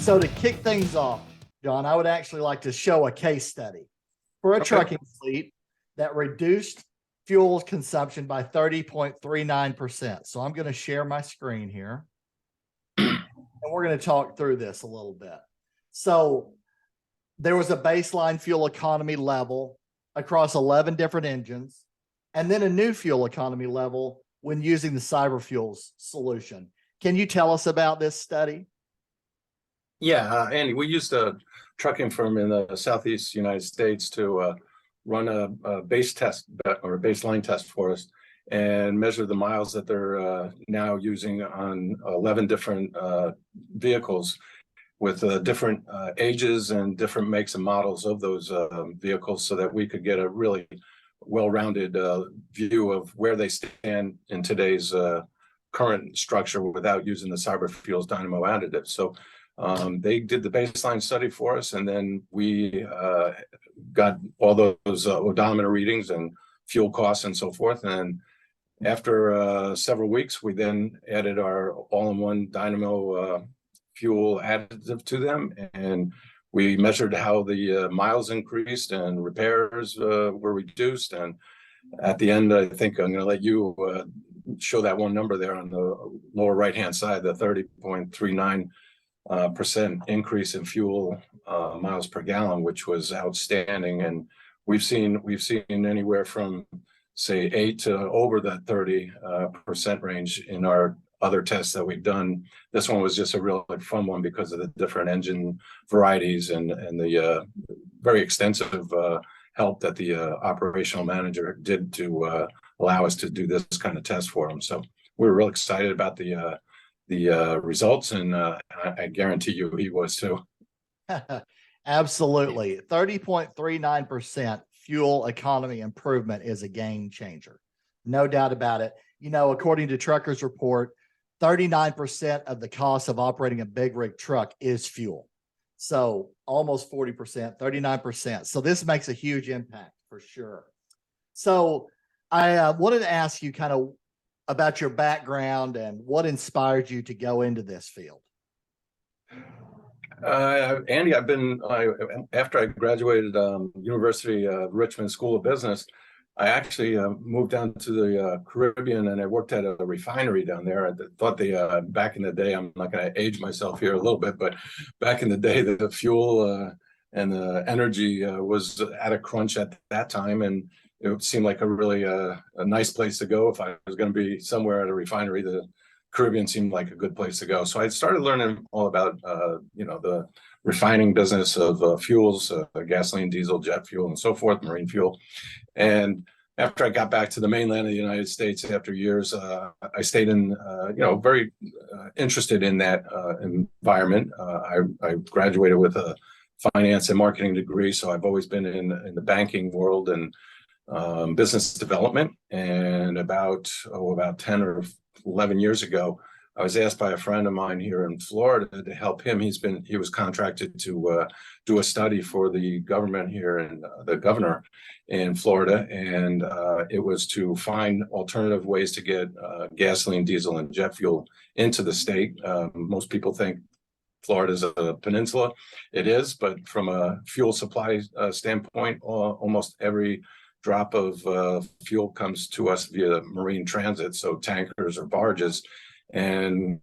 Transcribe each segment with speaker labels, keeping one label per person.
Speaker 1: So to kick things off, John, I would actually like to show a case study for a trucking fleet that reduced fuel consumption by 30.39%. So I'm going to share my screen here and we're going to talk through this a little bit. So there was a baseline fuel economy level across 11 different engines, and then a new fuel economy level when using the CyberFuels solution. Can you tell us about this study?
Speaker 2: Yeah, Andy, we used a trucking firm in the Southeast United States to run a base test or a baseline test for us and measure the miles that they're now using on 11 different vehicles with different ages and different makes and models of those vehicles, so that we could get a really well-rounded view of where they stand in today's current structure without using the CyberFuels dynamo additive. So they did the baseline study for us, and then we got all those odometer readings and fuel costs and so forth. And after several weeks, we then added our all-in-one dynamo fuel additive to them, and we measured how the miles increased and repairs were reduced. And at the end, I think I'm going to let you show that one number there on the lower right-hand side, the 30.39% increase in fuel miles per gallon, which was outstanding. And we've seen anywhere from, say, 8 to over that 30% range in our other tests that we've done. This one was just a real fun one because of the different engine varieties and the very extensive help that the operational manager did to allow us to do this kind of test for them. So we were real excited about the results, and I guarantee you he was too.
Speaker 1: Absolutely. 30.39% fuel economy improvement is a game changer. No doubt about it. You know, according to Truckers Report, 39% of the cost of operating a big rig truck is fuel. So almost 40%, 39%. So this makes a huge impact for sure. So I wanted to ask you kind of about your background and what inspired you to go into this field.
Speaker 2: Andy, after I graduated University of Richmond School of Business, I actually moved down to the Caribbean, and I worked at a refinery down there. I thought back in the day, I'm not going to age myself here a little bit, but back in the day, the fuel and the energy was at a crunch at that time, and it seemed like a really a nice place to go. If I was going to be somewhere at a refinery, the Caribbean seemed like a good place to go. So I started learning all about the refining business of fuels, gasoline, diesel, jet fuel, and so forth, marine fuel. And after I got back to the mainland of the United States after years, I stayed in, very interested in that environment. I graduated with a finance and marketing degree, so I've always been in the banking world and business development. And about 10 or 11 years ago, I was asked by a friend of mine here in Florida to help him. He was contracted to do a study for the government here and the governor in Florida, and it was to find alternative ways to get gasoline, diesel, and jet fuel into the state. Most people think Florida is a peninsula. It is, but from a fuel supply standpoint, almost every drop of fuel comes to us via marine transit, so tankers or barges. And,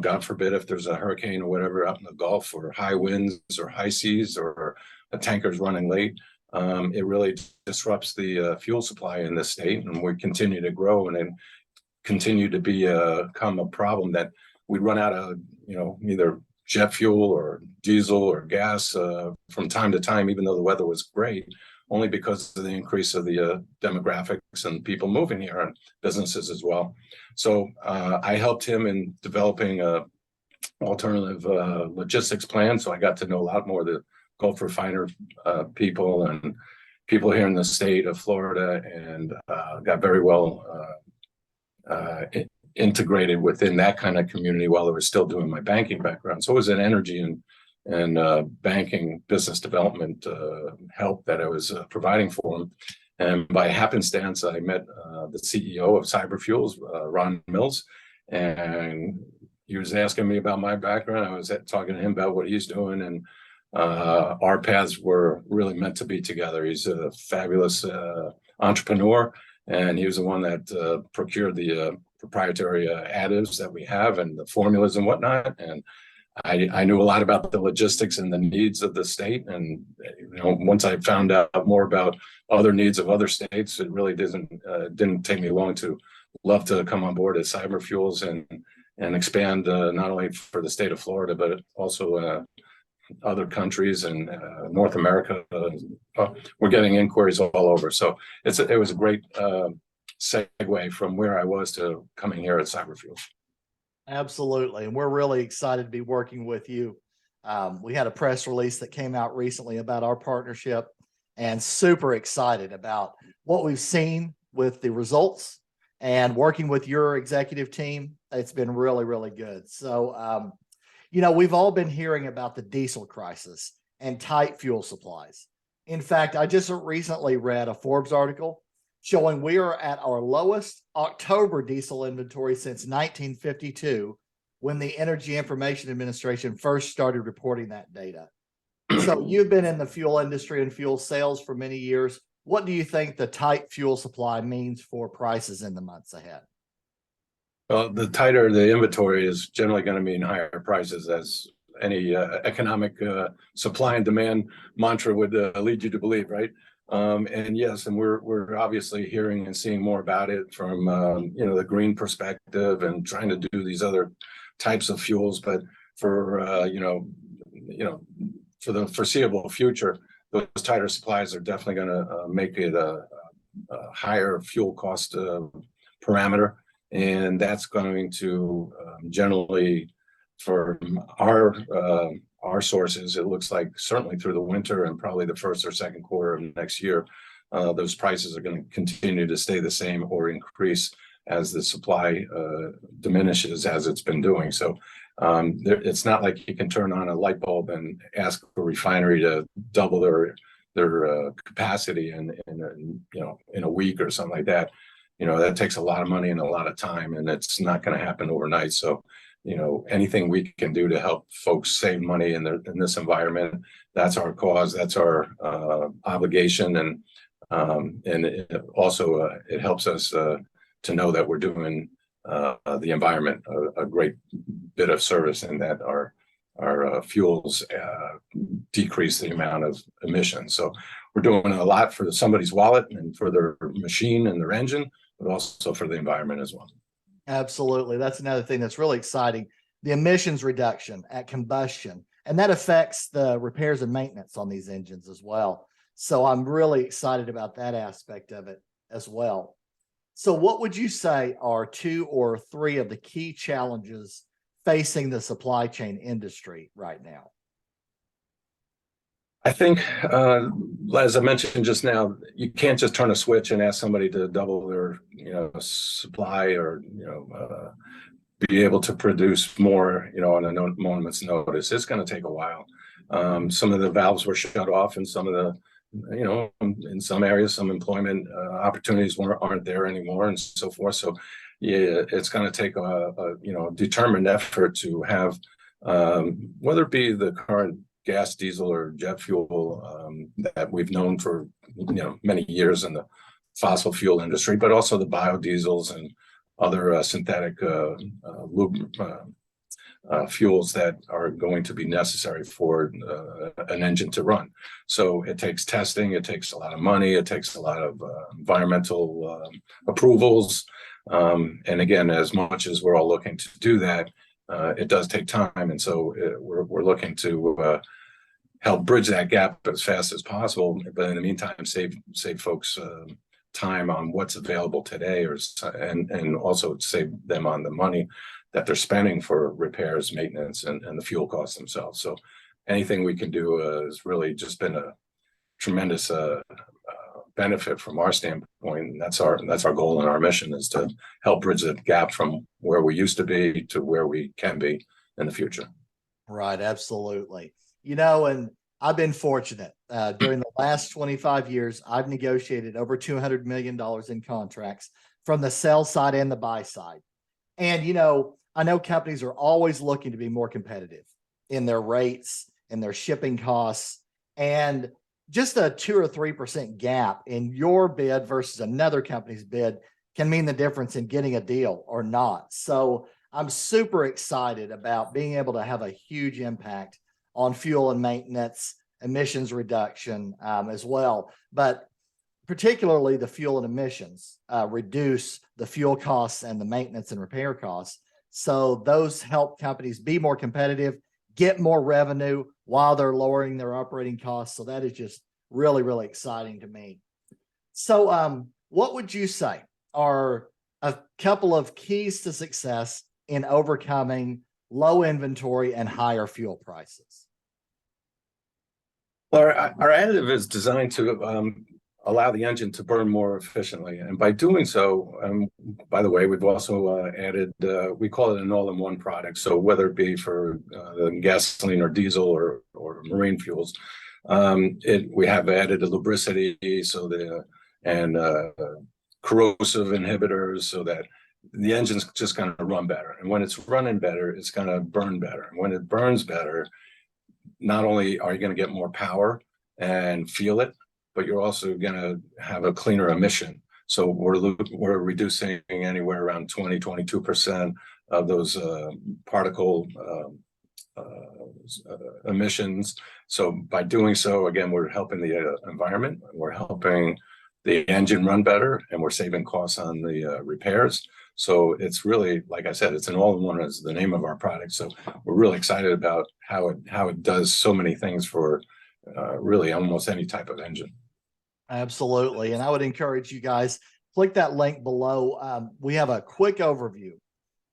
Speaker 2: God forbid if there's a hurricane or whatever out in the Gulf, or high winds or high seas, or a tanker's running late, it really disrupts the fuel supply in the state. And we continue to grow, and then continue to become a problem that we run out of, either jet fuel or diesel or gas from time to time, even though the weather was great, only because of the increase of the demographics and people moving here, and businesses as well. So I helped him in developing a alternative logistics plan. So I got to know a lot more of the Gulf refiner people and people here in the state of Florida, and got very well integrated within that kind of community while I was still doing my banking background. So it was an energy and banking business development help that I was providing for him. And by happenstance, I met the CEO of CyberFuels, Ron Mills, and he was asking me about my background. I was talking to him about what he's doing, and our paths were really meant to be together. He's a fabulous entrepreneur, and he was the one that procured the proprietary additives that we have and the formulas and whatnot. And I knew a lot about the logistics and the needs of the state. And once I found out more about other needs of other states, it really didn't take me long to love to come on board at CyberFuels and expand not only for the state of Florida, but also other countries and North America. We're getting inquiries all over. So it was a great segue from where I was to coming here at CyberFuels.
Speaker 1: Absolutely. And we're really excited to be working with you. We had a press release that came out recently about our partnership, and super excited about what we've seen with the results and working with your executive team. It's been really, really good. So, we've all been hearing about the diesel crisis and tight fuel supplies. In fact, I just recently read a Forbes article showing we are at our lowest October diesel inventory since 1952, when the Energy Information Administration first started reporting that data. So you've been in the fuel industry and fuel sales for many years. What do you think the tight fuel supply means for prices in the months ahead?
Speaker 2: Well, the tighter the inventory is generally going to mean higher prices, as any economic supply and demand mantra would lead you to believe, right? And yes, and we're obviously hearing and seeing more about it from the green perspective and trying to do these other types of fuels. But for for the foreseeable future, those tighter supplies are definitely going to make it a higher fuel cost parameter, and that's going to generally, for our sources, it looks like certainly through the winter and probably the first or second quarter of next year, those prices are going to continue to stay the same or increase as the supply diminishes, as it's been doing. So it's not like you can turn on a light bulb and ask a refinery to double their capacity in a week or something like that. That takes a lot of money and a lot of time, and it's not going to happen overnight. So anything we can do to help folks save money in this environment, that's our cause, that's our obligation. And it helps us to know that we're doing the environment a great bit of service, and that our fuels decrease the amount of emissions. So we're doing a lot for somebody's wallet and for their machine and their engine, but also for the environment as well.
Speaker 1: Absolutely. That's another thing that's really exciting. The emissions reduction at combustion, and that affects the repairs and maintenance on these engines as well. So I'm really excited about that aspect of it as well. So what would you say are 2 or 3 of the key challenges facing the supply chain industry right now?
Speaker 2: I think, as I mentioned just now, you can't just turn a switch and ask somebody to double their, supply or, be able to produce more, on a moment's notice. It's going to take a while. Some of the valves were shut off, and some of the, in some areas, some employment opportunities aren't there anymore, and so forth. So, yeah, it's going to take a determined effort to have, whether it be the current gas, diesel, or jet fuel that we've known for many years in the fossil fuel industry, but also the biodiesels and other synthetic fuels that are going to be necessary for an engine to run. So it takes testing, it takes a lot of money, it takes a lot of environmental approvals. And again, as much as we're all looking to do that, it does take time. And so we're looking to help bridge that gap as fast as possible, but in the meantime, save folks time on what's available today, and also save them on the money that they're spending for repairs, maintenance, and the fuel costs themselves. So anything we can do has really just been a tremendous benefit from our standpoint. And that's our goal and our mission, is to help bridge the gap from where we used to be to where we can be in the future.
Speaker 1: Right, absolutely. And I've been fortunate. During the last 25 years, I've negotiated over $200 million in contracts from the sell side and the buy side. And, I know companies are always looking to be more competitive in their rates, in their shipping costs, and just a 2 or 3% gap in your bid versus another company's bid can mean the difference in getting a deal or not. So I'm super excited about being able to have a huge impact on fuel and maintenance, emissions reduction as well. But particularly the fuel and emissions reduce the fuel costs and the maintenance and repair costs. So those help companies be more competitive, get more revenue while they're lowering their operating costs. So that is just really, really exciting to me. So what would you say are a couple of keys to success in overcoming low inventory and higher fuel prices?
Speaker 2: Well, our additive is designed to allow the engine to burn more efficiently. And by doing so, by the way, we've also added, we call it an all-in-one product. So whether it be for gasoline or diesel or marine fuels, we have added a lubricity and corrosive inhibitors so that the engine's just going to run better. And when it's running better, it's going to burn better. And when it burns better, not only are you going to get more power and feel it, but you're also going to have a cleaner emission. So we're reducing anywhere around 22% of those particle emissions. So by doing so, again, we're helping the environment, we're helping the engine run better, and we're saving costs on the repairs. So it's really, like I said, it's an all-in-one is the name of our product. So we're really excited about how it does so many things for really almost any type of engine.
Speaker 1: Absolutely. And I would encourage you guys, click that link below. We have a quick overview,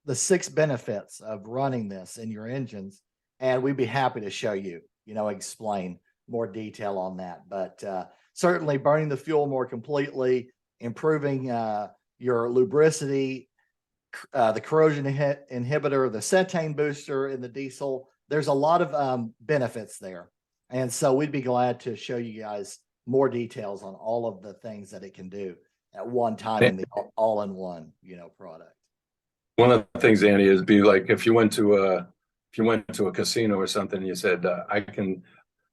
Speaker 1: the 6 benefits of running this in your engines, and we'd be happy to show you, explain more detail on that. But certainly burning the fuel more completely, improving your lubricity, the corrosion inhibitor, the cetane booster in the diesel. There's a lot of benefits there. And so we'd be glad to show you guys more details on all of the things that it can do at one time in the all-in-one, product.
Speaker 2: One of the things, Andy, is be like if you went to a casino or something, and you said,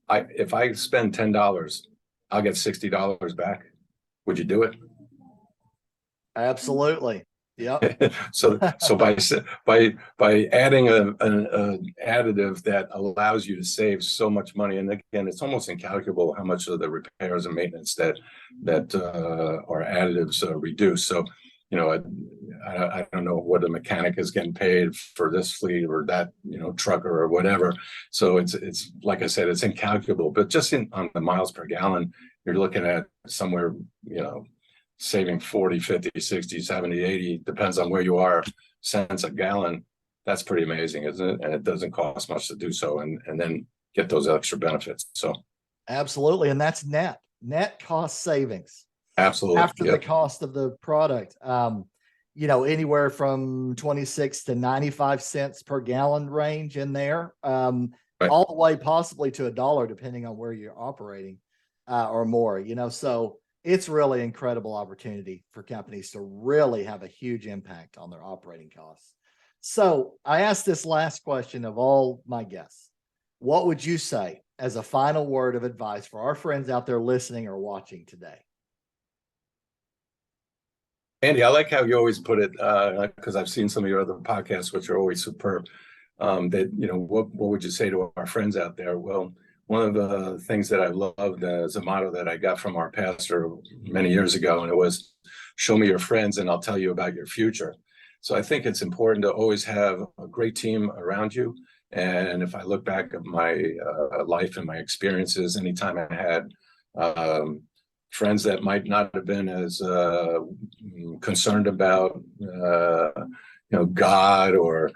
Speaker 2: if I spend $10, I'll get $60 back. Would you do it?
Speaker 1: Absolutely. Yep.
Speaker 2: So by adding an additive that allows you to save so much money, and again, it's almost incalculable how much of the repairs and maintenance that our additives reduce. So, I don't know what a mechanic is getting paid for this fleet or that, trucker or whatever. So it's like I said, it's incalculable. But just on the miles per gallon, you're looking at somewhere, saving 40, 50, 60, 70, 80, depends on where you are, cents a gallon. That's pretty amazing, isn't it? And it doesn't cost much to do so and then get those extra benefits. So
Speaker 1: absolutely. And that's net cost savings.
Speaker 2: Absolutely.
Speaker 1: After the cost of the product, anywhere from 26 to 95 cents per gallon range in there, right, all the way possibly to $1, depending on where you're operating or more, so it's really incredible opportunity for companies to really have a huge impact on their operating costs. So I asked this last question of all my guests. What would you say as a final word of advice for our friends out there listening or watching today?
Speaker 2: Andy, I like how you always put it, because I've seen some of your other podcasts, which are always superb. What would you say to our friends out there? Well, one of the things that I loved is a motto that I got from our pastor many years ago, and it was, show me your friends and I'll tell you about your future. So I think it's important to always have a great team around you. And if I look back at my life and my experiences, anytime I had friends that might not have been as concerned about, God or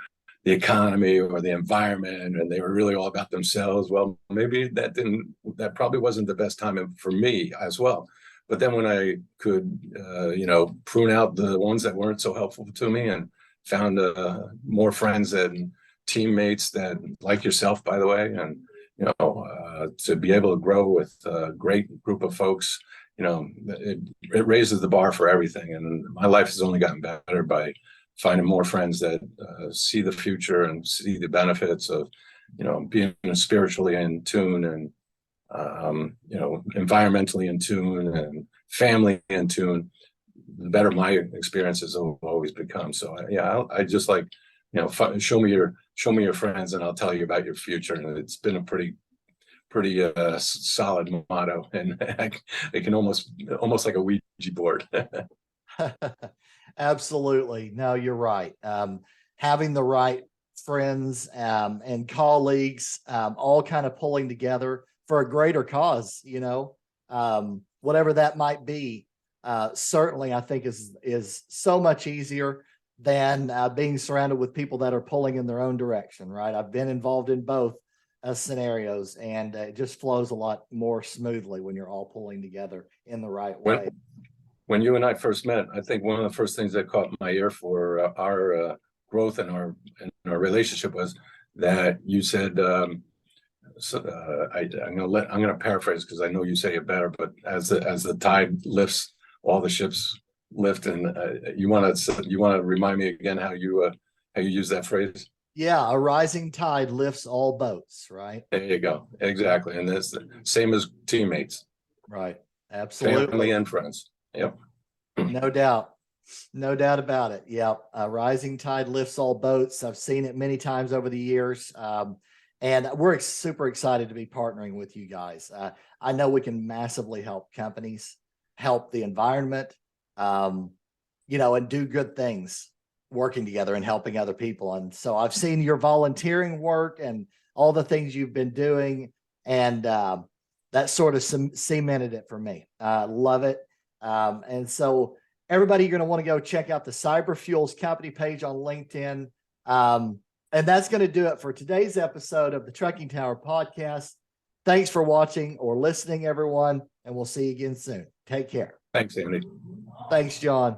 Speaker 2: the economy or the environment, and they were really all about themselves. Well, maybe that probably wasn't the best time for me as well. But then when I could, prune out the ones that weren't so helpful to me and found more friends and teammates that, like yourself, by the way, and, to be able to grow with a great group of folks, it raises the bar for everything. And my life has only gotten better by finding more friends that see the future and see the benefits of, being spiritually in tune and, environmentally in tune and family in tune, the better my experiences will always become. So yeah, I just like, show me your friends and I'll tell you about your future. And it's been a pretty solid motto, and it can almost like a Ouija board.
Speaker 1: Absolutely. No, you're right. Having the right friends and colleagues all kind of pulling together for a greater cause, whatever that might be, certainly I think is so much easier than being surrounded with people that are pulling in their own direction, right? I've been involved in both scenarios, and it just flows a lot more smoothly when you're all pulling together in the right way.
Speaker 2: When you and I first met, I think one of the first things that caught my ear for our growth and our relationship was that you said, I'm gonna paraphrase because I know you say it better, but as the tide lifts, all the ships lift, and you want to remind me again how you use that phrase?
Speaker 1: Yeah, a rising tide lifts all boats, right?
Speaker 2: There you go. Exactly. And that's the same as teammates.
Speaker 1: Right. Absolutely.
Speaker 2: Family and friends. Yep.
Speaker 1: No doubt. No doubt about it. Yeah. A rising tide lifts all boats. I've seen it many times over the years. And we're super excited to be partnering with you guys. I know we can massively help companies, help the environment, and do good things working together and helping other people. And so I've seen your volunteering work and all the things you've been doing, and that sort of cemented it for me. Love it. And so everybody, you're going to want to go check out the CyberFuels company page on LinkedIn. And that's going to do it for today's episode of the Trucking Tower podcast. Thanks for watching or listening, everyone, and we'll see you again soon. Take care.
Speaker 2: Thanks, Andy.
Speaker 1: Thanks, John.